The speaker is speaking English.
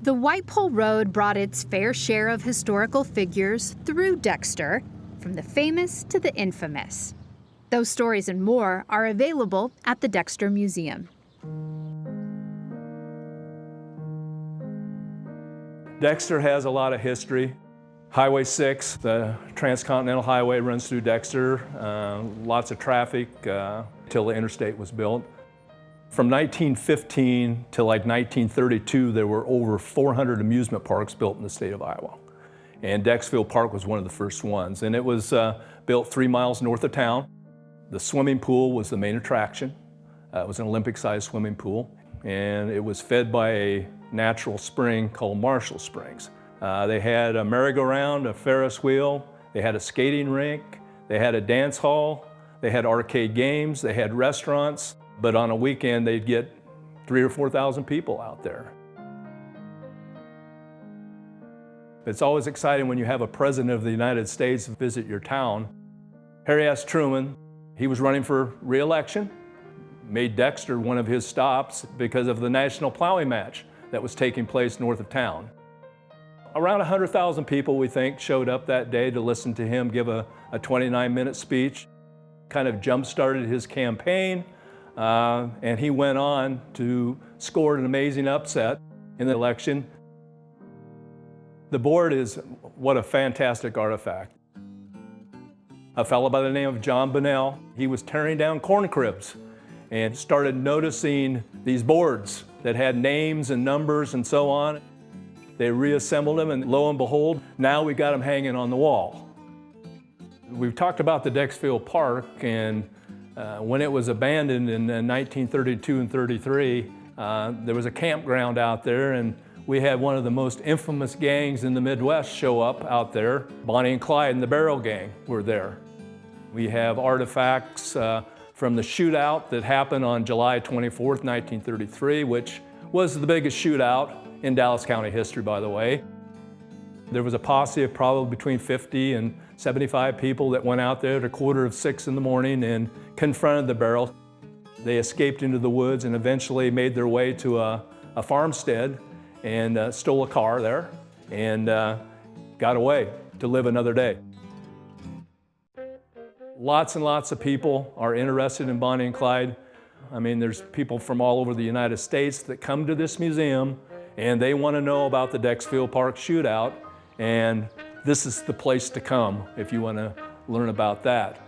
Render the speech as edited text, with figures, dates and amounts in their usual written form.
The White Pole Road brought its fair share of historical figures through Dexter, from the famous to the infamous. Those stories and more are available at the Dexter Museum. Dexter has a lot of history. Highway 6, the transcontinental highway, runs through Dexter. Lots of traffic till the interstate was built. From 1915 to like 1932, there were over 400 amusement parks built in the state of Iowa. And Dexfield Park was one of the first ones. And it was built 3 miles north of town. The swimming pool was the main attraction. It was an Olympic-sized swimming pool. And it was fed by a natural spring called Marshall Springs. They had a merry-go-round, a Ferris wheel, they had a skating rink, they had a dance hall, they had arcade games, they had restaurants, but on a weekend they'd get 3,000 or 4,000 people out there. It's always exciting when you have a president of the United States visit your town. Harry S. Truman, he was running for re-election, made Dexter one of his stops because of the national plowing match that was taking place north of town. Around 100,000 people, we think, showed up that day to listen to him give a 29-minute speech. Kind of jump-started his campaign, and he went on to score an amazing upset in the election. The board is what a fantastic artifact. A fellow by the name of John Bunnell, he was tearing down corn cribs and started noticing these boards that had names and numbers and so on. They reassembled them, and lo and behold, now we got them hanging on the wall. We've talked about the Dexfield Park, and when it was abandoned in 1932 and 33, there was a campground out there, and we had one of the most infamous gangs in the Midwest show up out there. Bonnie and Clyde and the Barrel Gang were there. We have artifacts from the shootout that happened on July 24th, 1933, which was the biggest shootout in Dallas County history, by the way. There was a posse of probably between 50 and 75 people that went out there at 5:45 in the morning and confronted the Barrel. They escaped into the woods and eventually made their way to a farmstead and stole a car there and got away to live another day. Lots and lots of people are interested in Bonnie and Clyde. I mean, there's people from all over the United States that come to this museum and they want to know about the Dexfield Park shootout, and this is the place to come if you want to learn about that.